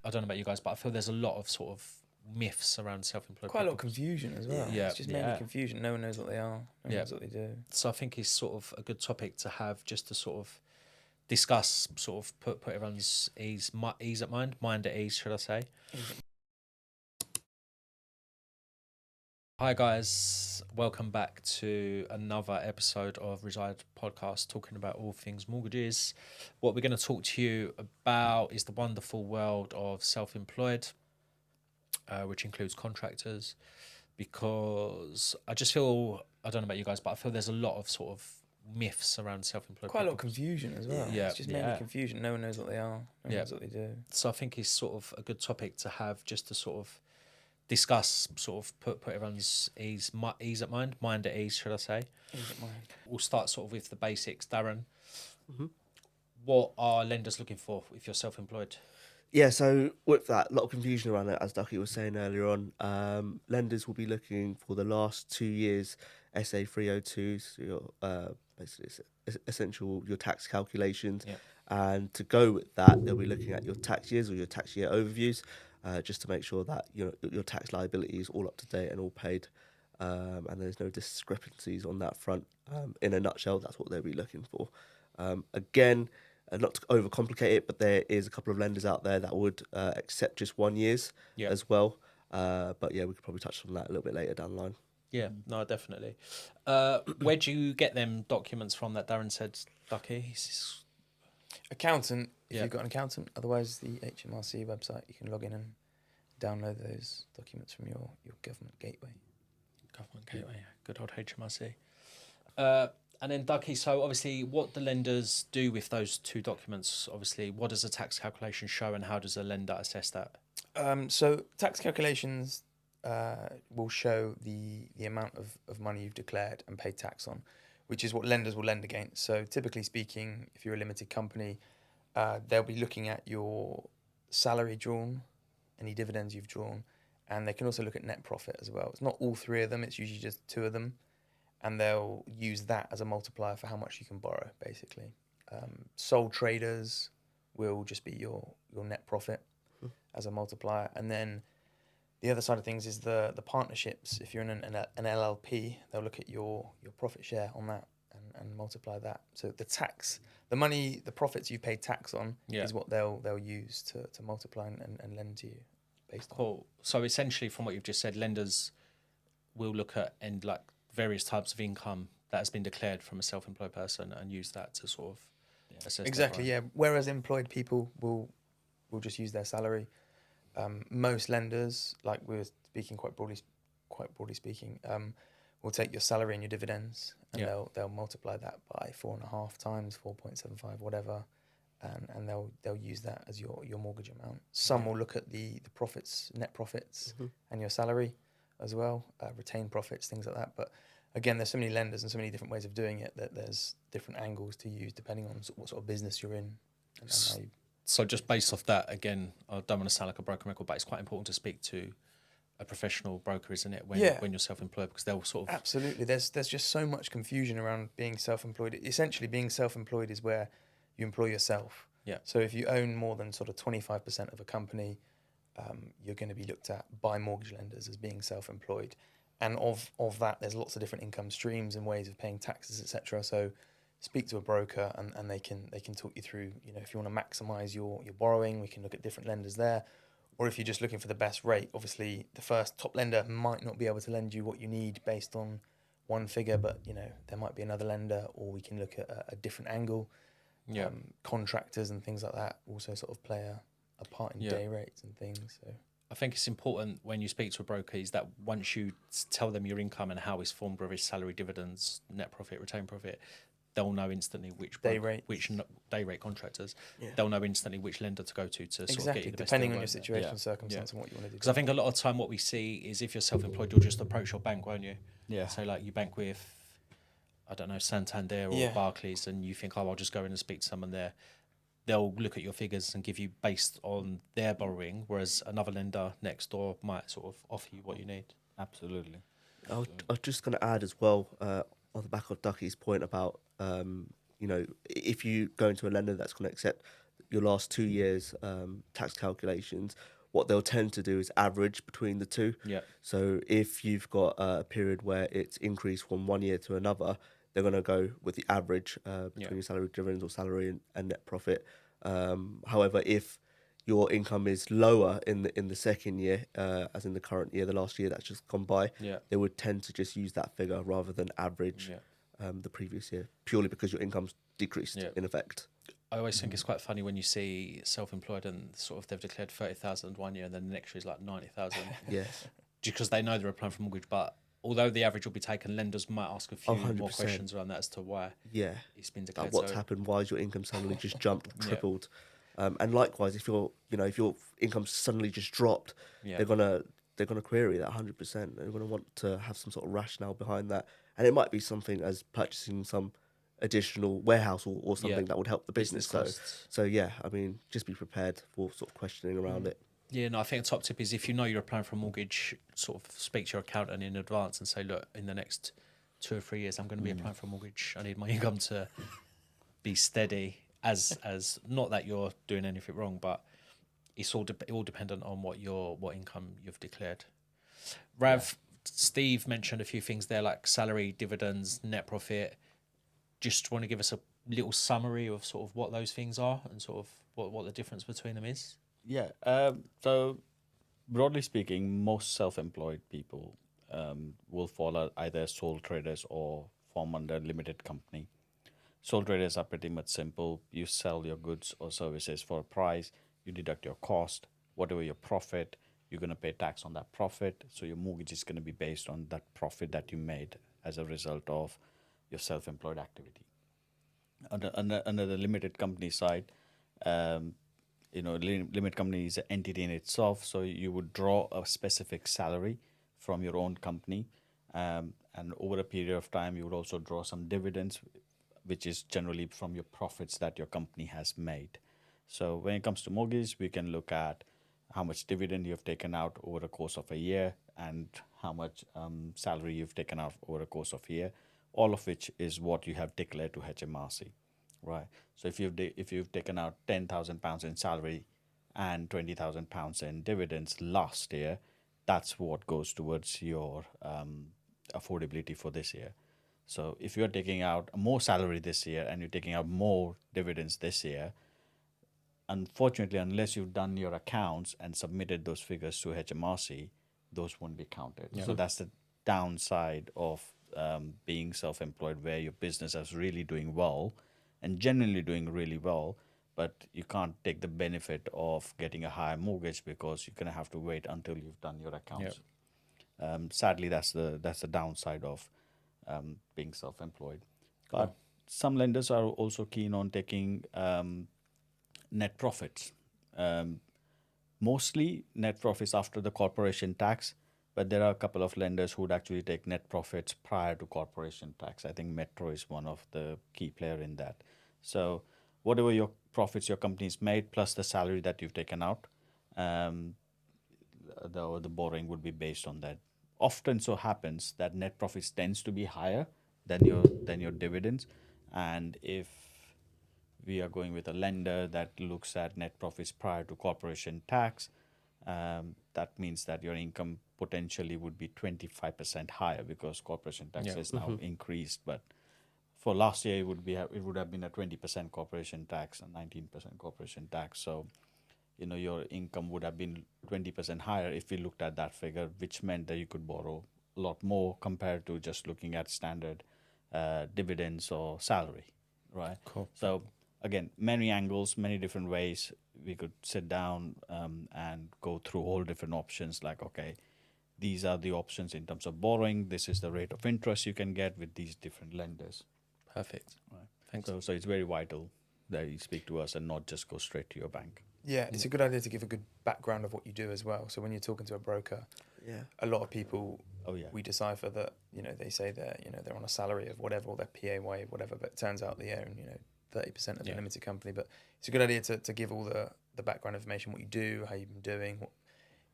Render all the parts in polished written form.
I don't know about you guys, but I feel there's a lot of sort of myths around self-employed Quite a lot of people. confusion as well. Yeah. It's just mainly confusion. No one knows what they are. No one Yeah. knows what they do. So I think it's sort of a good topic to have, just to sort of discuss, sort of put everyone's ease at mind at ease, should I say? Hi guys, welcome back to another episode of Reside Podcast, talking about all things mortgages. What we're going to talk to you about is the wonderful world of self-employed, which includes contractors, because I just feel, I don't know about you guys, but I feel there's a lot of sort of myths around self-employed Quite a lot of people. confusion as well. Yeah. It's just mainly confusion. No one knows what they are. No one knows what they do. So I think it's sort of a good topic to have, just to sort of discuss, sort of put everyone's ease at mind at ease, should I say? Ease at mind. We'll start sort of with the basics. Darren, what are lenders looking for if you're self-employed? Yeah, so with that, a lot of confusion around it, as Ducky was saying earlier on. Lenders will be looking for the last 2 years SA 302, so your basically essential your tax calculations, and to go with that, they'll be looking at your tax years or your tax year overviews, just to make sure that your tax liability is all up to date and all paid, and there's no discrepancies on that front. In a nutshell, that's what they'll be looking for. Again. Not to overcomplicate it, but there is a couple of lenders out there that would accept just 1 year's as well. But yeah, we could probably touch on that a little bit later down the line. Yeah, no, definitely. Where do you get them documents from that Darren said, Ducky? Accountant, if you've got an accountant. Otherwise, the HMRC website, you can log in and download those documents from your government gateway. Government gateway, good old HMRC. And then Ducky, so obviously what the lenders do with those two documents, obviously, what does a tax calculation show and how does a lender assess that? So tax calculations will show the amount of money you've declared and paid tax on, which is what lenders will lend against. So typically speaking, if you're a limited company, they'll be looking at your salary drawn, any dividends you've drawn, and they can also look at net profit as well. It's not all three of them, it's usually just two of them. And they'll use that as a multiplier for how much you can borrow, basically. Sole traders will just be your net profit as a multiplier. And then the other side of things is the partnerships. If you're in an LLP, they'll look at your profit share on that and multiply that. So the money, the profits you've paid tax on is what they'll use to multiply and lend to you based on. Cool. So essentially, from what you've just said, lenders will look at various types of income that has been declared from a self-employed person and use that to sort of assess. Exactly, yeah. Whereas employed people will just use their salary. Most lenders, like we're speaking quite broadly speaking, will take your salary and your dividends and they'll multiply that by 4.5 times, 4.75, whatever, and they'll use that as your mortgage amount. Some will look at the profits, net profits, and your salary as well, retained profits, things like that. But again, there's so many lenders and so many different ways of doing it that there's different angles to use depending on what sort of business you're in. And how you... So just based off that, again, I don't want to sound like a broken record, but it's quite important to speak to a professional broker, isn't it, when you're self-employed, because they'll sort of... Absolutely. There's just so much confusion around being self-employed. Essentially, being self-employed is where you employ yourself. Yeah. So if you own more than sort of 25% of a company, you're going to be looked at by mortgage lenders as being self-employed, and of that there's lots of different income streams and ways of paying taxes, etc. So speak to a broker and they can talk you through, if you want to maximize your borrowing, we can look at different lenders there. Or if you're just looking for the best rate, obviously the first top lender might not be able to lend you what you need based on one figure, but there might be another lender, or we can look at a different angle. Contractors and things like that also sort of play a part in day rates and things. So I think it's important when you speak to a broker is that once you tell them your income and how it's formed, whether it's salary, dividends, net profit, retained profit, they'll know instantly which day rate contractors. They'll know instantly which lender to go to sort of get you the best depending on your situation, circumstance, and what you want to do. Because I think a lot of time what we see is if you're self-employed, you'll just approach your bank, won't you? Yeah. So like you bank with, I don't know, Santander or Barclays, and you think, I'll just go in and speak to someone there. They'll look at your figures and give you based on their borrowing, whereas another lender next door might sort of offer you what you need. Absolutely. I was just going to add as well, on the back of Ducky's point about, if you go into a lender that's going to accept your last 2 years tax calculations, what they'll tend to do is average between the two. Yeah. So if you've got a period where it's increased from 1 year to another, they're going to go with the average between your salary dividends or salary and net profit. However, if your income is lower in the second year, as in the current year, the last year that's just gone by, Yeah. they would tend to just use that figure rather than average the previous year, purely because your income's decreased in effect. I always think it's quite funny when you see self-employed and sort of they've declared 30,000 1 year and then the next year is like 90,000. Yeah. Because they know they're applying for mortgage, but although the average will be taken, lenders might ask a few more 100%. questions around that as to why Yeah. it's been declared. Like what's So- happened? Why has your income suddenly just jumped, tripled? And likewise, if your income suddenly just dropped, Yeah. they're gonna query that 100%. They're gonna want to have some sort of rationale behind that, and it might be something as purchasing some additional warehouse or something that would help the business. costs. So yeah, I mean, just be prepared for sort of questioning around it. Yeah, no, I think a top tip is if you know you're applying for a mortgage, sort of speak to your accountant in advance and say, look, in the next 2 or 3 years, I'm going to be applying for a mortgage. I need my income to be steady. As not that you're doing anything wrong, but it's all dependent on what income you've declared. Rav, Steve mentioned a few things there like salary, dividends, net profit. Just want to give us a little summary of sort of what those things are and sort of what the difference between them is. Yeah. So, broadly speaking, most self-employed people will follow either sole traders or form under limited company. Sole traders are pretty much simple. You sell your goods or services for a price. You deduct your cost, whatever your profit. You're going to pay tax on that profit. So your mortgage is going to be based on that profit that you made as a result of your self-employed activity. Under the limited company side, limited company is an entity in itself, so you would draw a specific salary from your own company, and over a period of time, you would also draw some dividends, which is generally from your profits that your company has made. So when it comes to mortgage, we can look at how much dividend you have taken out over the course of a year and how much salary you've taken out over the course of a year, all of which is what you have declared to HMRC, right? So if you've taken out £10,000 in salary and £20,000 in dividends last year, that's what goes towards your affordability for this year. So if you're taking out more salary this year and you're taking out more dividends this year, unfortunately, unless you've done your accounts and submitted those figures to HMRC, those won't be counted. So that's the downside of being self-employed, where your business is really doing well and genuinely doing really well, but you can't take the benefit of getting a higher mortgage because you're going to have to wait until you've done your accounts. Sadly, that's the downside of being self-employed. But some lenders are also keen on taking net profits. Mostly net profits after the corporation tax, but there are a couple of lenders who would actually take net profits prior to corporation tax. I think Metro is one of the key player in that. So whatever your profits your company's made plus the salary that you've taken out, the borrowing would be based on that. Often so happens that net profits tends to be higher than your dividends, and if we are going with a lender that looks at net profits prior to corporation tax, that means that your income potentially would be 25% higher because corporation tax is now increased. But for last year, it would have been a 20% corporation tax and 19% corporation tax. So, your income would have been 20% higher if we looked at that figure, which meant that you could borrow a lot more compared to just looking at standard dividends or salary, right? Cool. So again, many angles, many different ways. We could sit down and go through all different options like, okay, these are the options in terms of borrowing. This is the rate of interest you can get with these different lenders. Perfect. Right. Thanks. So it's very vital that you speak to us and not just go straight to your bank. Yeah, it's a good idea to give a good background of what you do as well. So when you're talking to a broker, a lot of people, we decipher that, they say they're on a salary of whatever, or they're PAY, whatever, but it turns out they own, 30% of the limited company. But it's a good idea to give all the background information, what you do, how you've been doing,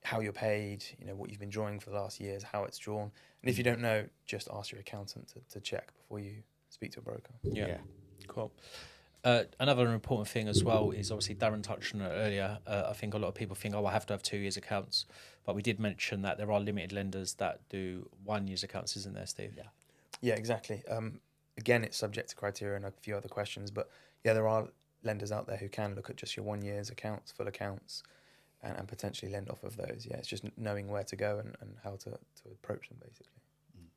how you're paid, what you've been drawing for the last years, how it's drawn. And if you don't know, just ask your accountant to check before you speak to a broker. Yeah. Cool. Another important thing as well is obviously Darren touched on it earlier. I think a lot of people think, oh, I have to have 2 years accounts, but we did mention that there are limited lenders that do 1 year's accounts, isn't there, Steve? Yeah. Yeah, exactly. Again, it's subject to criteria and a few other questions, but yeah, there are lenders out there who can look at just your 1 year's accounts, full accounts, and potentially lend off of those. Yeah, it's just knowing where to go and how to approach them, basically.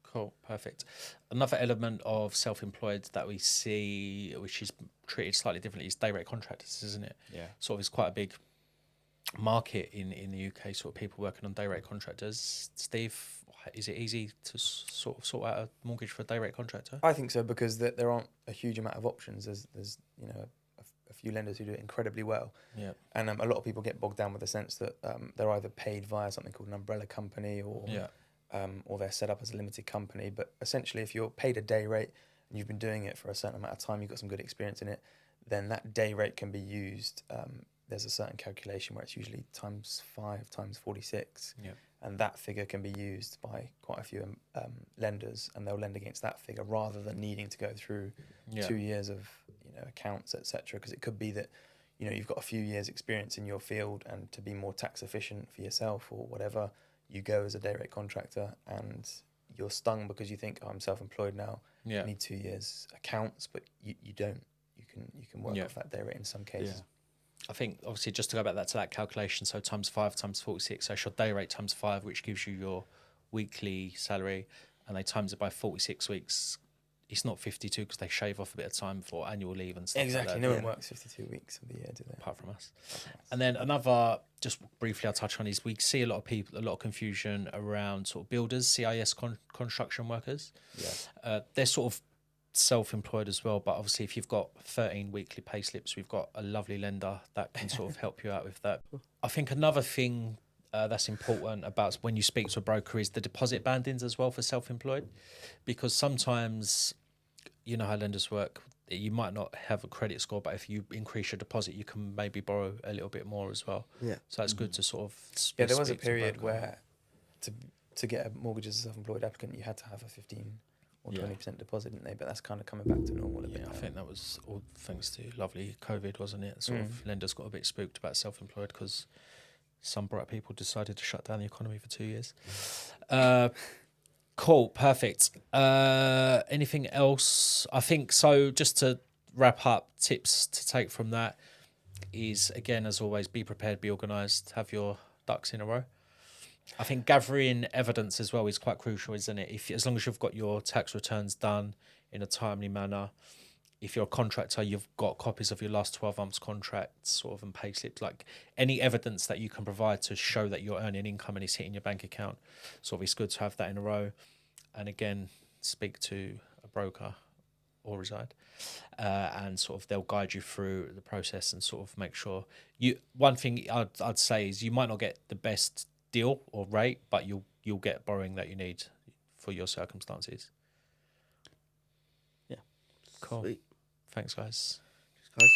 Cool, perfect. Another element of self-employed that we see, which is treated slightly differently, is day rate contractors, isn't it? Yeah. Sort of is quite a big market in the UK, sort of people working on day rate contractors. Steve, is it easy to sort out a mortgage for a day rate contractor? I think so, because there aren't a huge amount of options. There's a few lenders who do it incredibly well. Yeah. And a lot of people get bogged down with the sense that they're either paid via something called an umbrella company or they're set up as a limited company. But essentially, if you're paid a day rate and you've been doing it for a certain amount of time, you've got some good experience in it, then that day rate can be used. There's a certain calculation where it's usually times 5 times 46. Yeah. And that figure can be used by quite a few lenders, and they'll lend against that figure rather than needing to go through 2 years of accounts, etc. Because it could be that you've got a few years experience in your field, and to be more tax efficient for yourself or whatever, you go as a day rate contractor, and you're stung because you think, oh, I'm self-employed now. Yeah. I need 2 years accounts, but you don't. You can work off that day rate in some cases. Yeah. I think obviously just to go back to that calculation, so times 5 times 46, so it's your day rate times 5, which gives you your weekly salary, and they times it by 46 weeks. It's not 52 because they shave off a bit of time for annual leave and stuff. Exactly. Like that. No one works 52 weeks of the year, do they? Apart from us. And then another, just briefly I'll touch on, is we see a lot of confusion around sort of builders, CIS construction workers. Yeah. They're sort of self-employed as well, but obviously if you've got 13 weekly pay slips, we've got a lovely lender that can sort of help you out with that. I think another thing that's important about when you speak to a broker is the deposit bandings as well for self-employed, because sometimes you know how lenders work, you might not have a credit score, but if you increase your deposit you can maybe borrow a little bit more as well. Yeah. So it's good to sort of there was a speak to period broker. where to get a mortgage as a self-employed applicant you had to have a 15 or 20% deposit, didn't they? But that's kind of coming back to normal a bit now. I think that was all thanks to lovely COVID, wasn't it? Sort of lenders got a bit spooked about self-employed because some bright people decided to shut down the economy for 2 years. Cool, perfect. Anything else? I think so. Just to wrap up, tips to take from that is, again, as always, be prepared, be organised, have your ducks in a row. I think gathering evidence as well is quite crucial, isn't it? As long as you've got your tax returns done in a timely manner, if you're a contractor, you've got copies of your last 12 months contracts sort of and pay slips, like any evidence that you can provide to show that you're earning income and it's hitting your bank account. So it's good to have that in a row. And again, speak to a broker or Reside, and sort of they'll guide you through the process and sort of make sure one thing I'd say is you might not get the best deal or rate, but you'll get borrowing that you need for your circumstances. Yeah. Cool. Sweet. Thanks, guys. Guys.